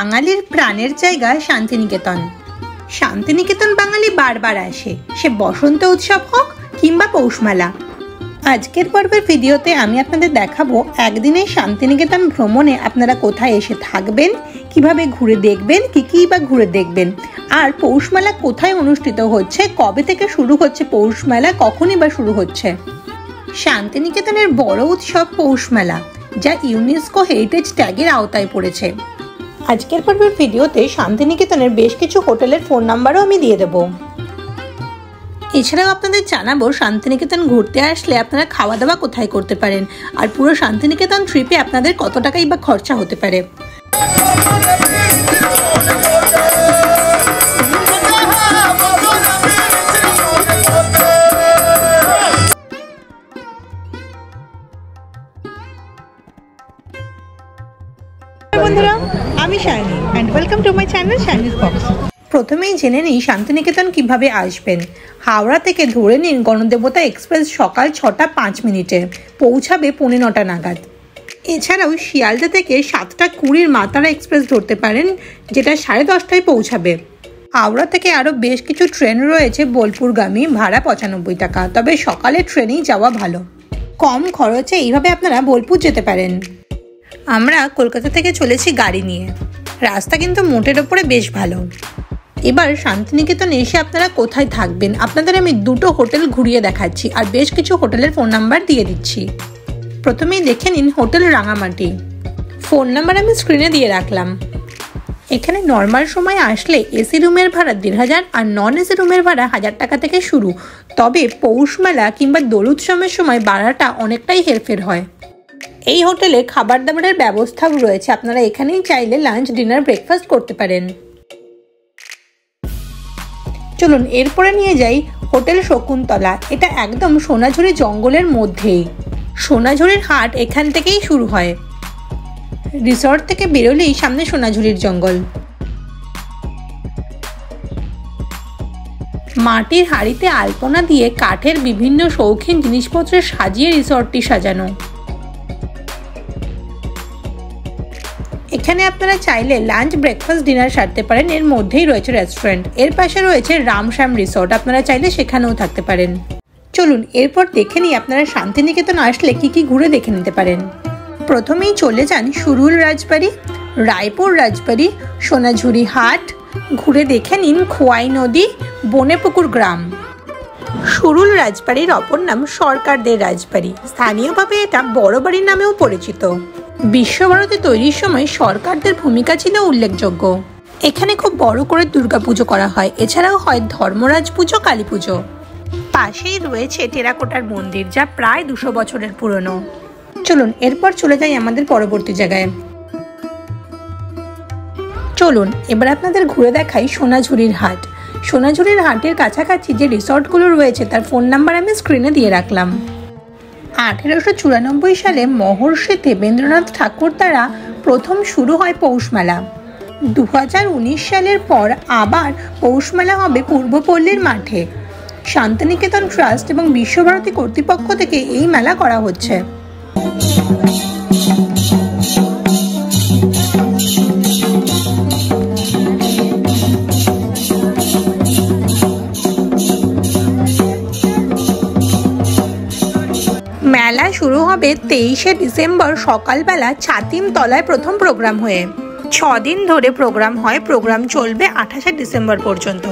বাঙালির প্রাণের জায়গা শান্তিনিকেতন। শান্তিনিকেতন বাঙালি বারবার আসে, সে বসন্ত উৎসব হোক কিংবা পৌষমেলা। আজকের পর্বের ভিডিওতে আমি আপনাদের দেখাবো একদিনে শান্তিনিকেতন ভ্রমণে আপনারা কোথায় এসে থাকবেন, কিভাবে ঘুরে দেখবেন, কি বা ঘুরে দেখবেন, আর পৌষমেলা কোথায় অনুষ্ঠিত হচ্ছে, কবে থেকে শুরু হচ্ছে পৌষমেলা, কখনই বা শুরু হচ্ছে। শান্তিনিকেতনের বড় উৎসব পৌষমেলা, যা ইউনেস্কো হেরিটেজ ট্যাগের আওতায় পড়েছে। আজকের পর্বের ভিডিওতে শান্তিনিকেতনের বেশ কিছু হোটেলের ফোন নাম্বারও আমি দিয়ে দেব। এছাড়াও আপনাদের জানাবো শান্তিনিকেতন ঘুরতে আসলে আপনারা খাওয়া দাওয়া কোথায় করতে পারেন, আর পুরো শান্তিনিকেতন ট্রিপে আপনাদের কত টাকাই বা খরচা হতে পারে। বন্ধুরা, আমি Shiny and welcome to my channel Shiny's box. প্রথমেই জেনে নিই শান্তিনিকেতন কিভাবে আসবেন। হাওড়া থেকে ধরে নিন গণদেবতা এক্সপ্রেস সকাল 6টা 5 মিনিটে, পৌঁছাবে 9:15 নাগাদ। এছাড়াও শিয়ালদা থেকে 7টা 20 মাতারা এক্সপ্রেস ধরতে পারেন, যেটা 10:30টায় পৌঁছাবে। হাওড়া থেকে আরও বেশ কিছু ট্রেন রয়েছে বোলপুরগামী, ভাড়া 95 টাকা, তবে সকালে ট্রেনেই যাওয়া ভালো। কম খরচে এইভাবে আপনারা বোলপুর যেতে পারেন। আমরা কলকাতা থেকে চলেছি গাড়ি নিয়ে, রাস্তা কিন্তু মোটের ওপরে বেশ ভালো। এবার শান্তিনিকেতন এসে আপনারা কোথায় থাকবেন আপনাদের আমি দুটো হোটেল ঘুরিয়ে দেখাচ্ছি, আর বেশ কিছু হোটেলের ফোন নাম্বার দিয়ে দিচ্ছি। প্রথমেই দেখে নিন হোটেল রাঙামাটি। ফোন নাম্বার আমি স্ক্রিনে দিয়ে রাখলাম। এখানে নর্মাল সময় আসলে এসি রুমের ভাড়া 1500 আর নন এসি রুমের ভাড়া 1000 টাকা থেকে শুরু, তবে পৌষমেলা কিংবা দোল উৎসবের সময় ভাড়াটা অনেকটাই হেরফের হয়। এই হোটেলে খাবার দাবারের ব্যবস্থাও রয়েছে, আপনারা এখানেই চাইলে লাঞ্চ, ডিনার, ব্রেকফাস্ট করতে পারেন। চলুন এরপরে নিয়ে যাই হোটেল শকুন্তলা। এটা একদম সোনাঝুরি জঙ্গলের মধ্যেই। সোনাঝুরির হাট এখান থেকেই শুরু হয়। রিসর্ট থেকে বেরোলেই সামনে সোনাঝুরির জঙ্গল। মাটির হাঁড়িতে আলপনা দিয়ে কাঠের বিভিন্ন শৌখিন জিনিসপত্রে সাজিয়ে রিসর্টটি সাজানো। এখানে আপনারা চাইলে লাঞ্চ, ব্রেকফাস্ট, ডিনার সারতে পারেন। এর মধ্যেই রয়েছে রেস্টুরেন্ট। এর পাশে রয়েছে রামশ্যাম রিসর্ট, আপনারা চাইলে সেখানেও থাকতে পারেন। চলুন এরপর দেখে নিই আপনারা শান্তিনিকেতন আসলে কি ঘুরে দেখে নিতে পারেন। প্রথমেই চলে যান সুরুল রাজবাড়ি, রায়পুর রাজবাড়ি, সোনাঝুরি হাট। ঘুরে দেখে নিন খোয়াই নদী, বনেপুকুর গ্রাম। সুরুল রাজবাড়ির অপর নাম সরকারদের রাজবাড়ি। স্থানীয়ভাবে এটা বড় বাড়ির নামেও পরিচিত। বিশ্বভারতী তৈরির সময় সরকারদের ভূমিকা ছিল উল্লেখযোগ্য। এখানে খুব বড় করে দুর্গাপুজো করা হয়, এছাড়াও হয় ধর্মরাজ পুজো, কালী পুজো। পাশেই রয়েছে টেরাকোটার মন্দির, যা প্রায় 200 বছরের পুরনো। চলুন এরপর চলে যাই আমাদের পরবর্তী জায়গায়। চলুন এবার আপনাদের ঘুরে দেখাই সোনাঝুরির হাট। সোনাঝুরির হাটের কাছাকাছি যে রিসর্টগুলো রয়েছে তার ফোন নাম্বার আমি স্ক্রিনে দিয়ে রাখলাম। 1894 সালে মহর্ষি দেবেন্দ্রনাথ ঠাকুর দ্বারা প্রথম শুরু হয় পৌষমেলা। 2019 সালের পর আবার পৌষমেলা হবে পূর্বপল্লীর মাঠে। শান্তিনিকেতন ট্রাস্ট এবং বিশ্বভারতী কর্তৃপক্ষ থেকে এই মেলা করা হচ্ছে। মেলা শুরু হবে 23শে ডিসেম্বর সকালবেলা ছাতিম তলায় প্রথম প্রোগ্রাম হয়ে। 6 দিন ধরে প্রোগ্রাম হয়। প্রোগ্রাম চলবে 28শে ডিসেম্বর পর্যন্ত।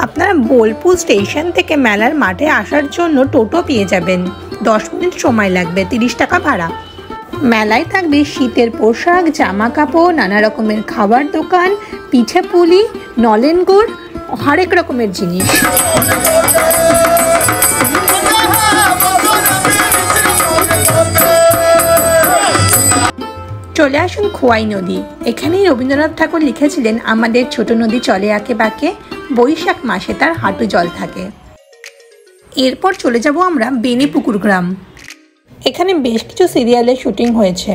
আপনারা বোলপুর স্টেশন থেকে মেলার মাঠে আসার জন্য টোটো পেয়ে যাবেন। 10 মিনিট সময় লাগবে, 30 টাকা ভাড়া। মেলায় থাকবে শীতের পোশাক, জামা কাপড়, নানা রকমের খাবার দোকান, পিঠে পুলি, নলেন গুড়, হরেক রকমের জিনিস। চলে আসুন খোয়াই নদী। এখানেই রবীন্দ্রনাথ ঠাকুর লিখেছিলেন, আমাদের ছোট নদী চলে আঁকে বাঁকে, বৈশাখ মাসে তার হাঁটু জল থাকে। এরপর চলে যাব আমরা বেনেপুকুর গ্রাম। এখানে বেশ কিছু সিরিয়ালের শুটিং হয়েছে।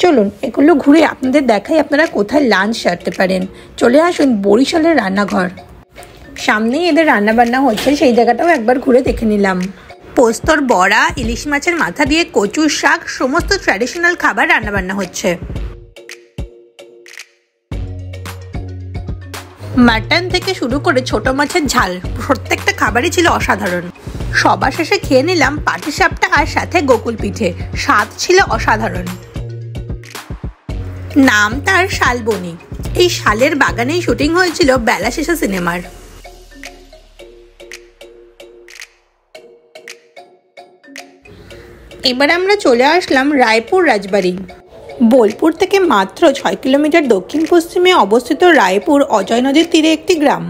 চলুন এগুলো ঘুরে আপনাদের দেখাই আপনারা কোথায় লাঞ্চ সারতে পারেন। চলে আসুন বরিশালের রান্নাঘর। সামনেই এদের রান্নাবান্না হচ্ছে, সেই জায়গাটাও একবার ঘুরে দেখে নিলাম। পোস্তর বড়া, ইলিশ মাছের মাথা দিয়ে কচুর শাক, সমস্ত ট্র্যাডিশনাল খাবার রান্নাবান্না হচ্ছে। মাটন থেকে শুরু করে ছোট মাছের ঝাল প্রত্যেকটা খাবারই ছিল অসাধারণ। সবার শেষে খেয়ে নিলাম পাটিসাপটা আর সাথে গোকুল পিঠে, স্বাদ ছিল অসাধারণ। নাম তার শালবনি। এই শালের বাগানেই শুটিং হয়েছিল বেলা শেষে সিনেমার। এবার আমরা চলে আসলাম রায়পুর রাজবাড়ি। বোলপুর থেকে মাত্র 6 কিলোমিটার দক্ষিণ পশ্চিমে অবস্থিত রায়পুর অজয় নদীর তীরে একটি গ্রাম।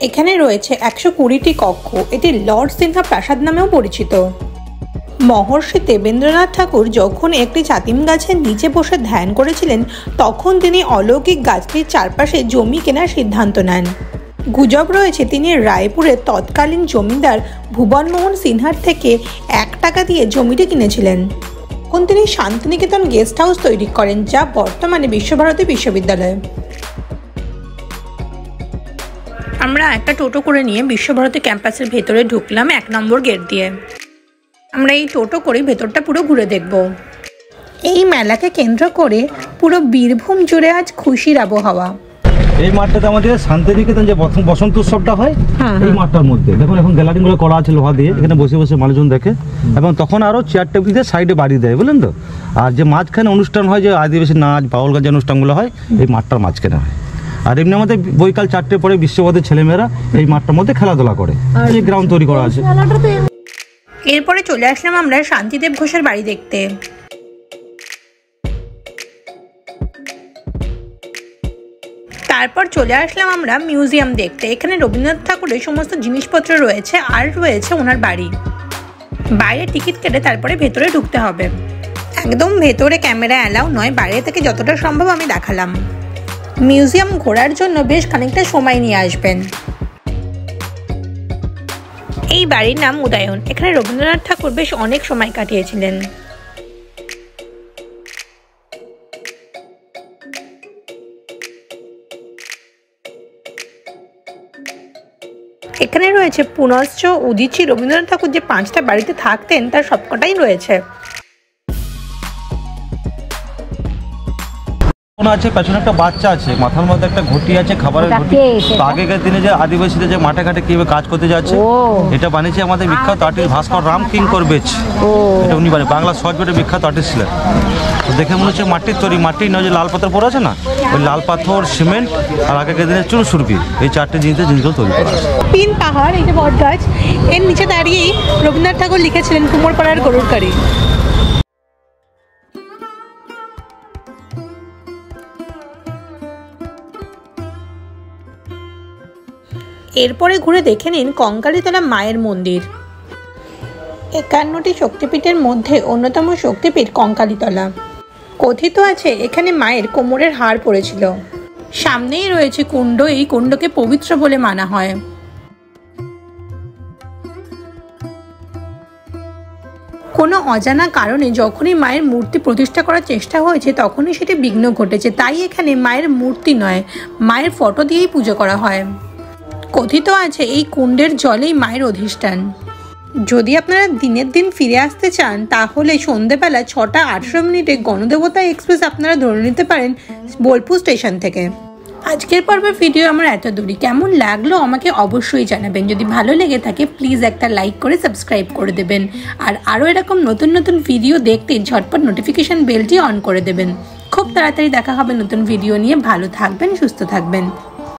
এখানে রয়েছে 120টি কক্ষ। এটি লর্ড সিনহা প্রাসাদ নামেও পরিচিত। মহর্ষি দেবেন্দ্রনাথ ঠাকুর যখন একটি চাতিম গাছের নিচে বসে ধ্যান করেছিলেন, তখন তিনি অলৌকিক গাছটির চারপাশে জমি কেনার সিদ্ধান্ত নেন। গুজব রয়েছে তিনি রায়পুরের তৎকালীন জমিদার ভুবনমোহন সিনহার থেকে 1 টাকা দিয়ে জমিটি কিনেছিলেন। তখন তিনি শান্তিনিকেতন গেস্ট হাউস তৈরি করেন, যা বর্তমানে বিশ্বভারতী বিশ্ববিদ্যালয়। আমরা একটা টোটো করে নিয়ে বিশ্বভারতী ক্যাম্পাসের ভেতরে ঢুকলাম 1 নম্বর গেট দিয়ে। আমরা এই টোটো করে ভেতরটা পুরো ঘুরে দেখব। এই মেলাকে কেন্দ্র করে পুরো বীরভূম জুড়ে আজ খুশির আবহাওয়া। এই মাঠটাতে আমাদের শান্তিনিকেতন যে বসন্ত উৎসবটা হয়, এই মাঠটার মধ্যে দেখুন এখন গ্যালারিগুলো করা আছে লোহা দিয়ে, এখানে বসে বসে মানুষজন দেখে। এবং তখন আরও চেয়ার টেবিল দিয়ে সাইডে বাড়ি দেয়, বুঝলেন তো। আর যে মাঝখানে অনুষ্ঠান হয়, যে আদিবাসী নাচ বাউল গান যে অনুষ্ঠানগুলো হয়, এই মাঠটার মাঝখানে হয়। আর এমনি আমাদের বৈকাল 4টে পরে বিশ্বভারতীর ছেলেমেয়েরা এই মাঠটার মধ্যে খেলাধুলা করে, এই গ্রাউন্ড তৈরি করা আছে। এরপরে চলে আসলাম আমরা শান্তিদেব ঘোষের বাড়ি দেখতে। তারপর চলে আসলাম আমরা মিউজিয়াম দেখতে। এখানে রবীন্দ্রনাথ ঠাকুরের সমস্ত জিনিসপত্র রয়েছে আর রয়েছে ওনার বাড়ি। বাইরে টিকিট কেটে তারপরে ভেতরে ঢুকতে হবে। একদম ভেতরে ক্যামেরা অ্যালাউ নয়, বাইরে থেকে যতটা সম্ভব আমি দেখালাম। মিউজিয়াম ঘোরার জন্য বেশ খানিকটা সময় নিয়ে আসবেন। এই বাড়ির নাম উদয়ন। এখানে রবীন্দ্রনাথ ঠাকুর বেশ অনেক সময় কাটিয়েছিলেন। এখানে রয়েছে পুনশ্চ, উদিচি। রবীন্দ্রনাথ ঠাকুর যে 5টা বাড়িতে থাকতেন তার সবকটাই রয়েছে। আছে পেছনে একটা বাচ্চা আছে, মাথার মধ্যে একটা ঘটি আছে, খাবারের ঘটি। আগেকার দিনে যে আদিবাসীদের যে মাঠে ঘাটে কিভাবে কাজ করতে যাচ্ছে, এটা বানিয়েছে আমাদের বিখ্যাত আর্টিস্ট ভাস্কর রাম কিঙ্কর বেচ। এটা উনি বাংলা সহজ পেটে বিখ্যাত আর্টিস্ট ছিলেন। তো দেখে মনে হচ্ছে মাটির তৈরি, মাটির নয় যে লাল পাথর পড়ে আছে না, ওই লাল পাথর, সিমেন্ট আর আগেকার দিনের চুন সুরকি, এই 4টে জিনিসগুলো তৈরি করা আছে। তিন পাহাড়, এই যে বট গাছ, এর নিচে দাঁড়িয়েই রবীন্দ্রনাথ ঠাকুর লিখেছিলেন কুমোরপাড়ার গরুর গাড়ি। এরপরে ঘুরে দেখে নিন কঙ্কালীতলা মায়ের মন্দির। 51টি শক্তিপীঠের মধ্যে অন্যতম শক্তিপীঠ কঙ্কালীতলা। কথিত আছে এখানে মায়ের কোমরের হাড় পড়েছিল। সামনেই রয়েছে কুণ্ড। এই কুণ্ডকে পবিত্র বলে মানা হয়। কোনো অজানা কারণে যখনই মায়ের মূর্তি প্রতিষ্ঠা করার চেষ্টা হয়েছে, তখনই সেটি বিঘ্ন ঘটেছে। তাই এখানে মায়ের মূর্তি নয়, মায়ের ফটো দিয়েই পুজো করা হয়। কথিত আছে এই কুণ্ডের জলেই মায়ের অধিষ্ঠান। যদি আপনারা দিনের দিন ফিরে আসতে চান, তাহলে সন্ধেবেলা 6টা 18 মিনিটে গণদেবতা এক্সপ্রেস আপনারা ধরে নিতে পারেন বোলপুর স্টেশন থেকে। আজকের পর্বের ভিডিও আমার এত দূরই। কেমন লাগলো আমাকে অবশ্যই জানাবেন। যদি ভালো লেগে থাকে প্লিজ একটা লাইক করে সাবস্ক্রাইব করে দেবেন। আর আরও এরকম নতুন নতুন ভিডিও দেখতে ঝটপট নোটিফিকেশন বেলটি অন করে দেবেন। খুব তাড়াতাড়ি দেখা হবে নতুন ভিডিও নিয়ে। ভালো থাকবেন, সুস্থ থাকবেন।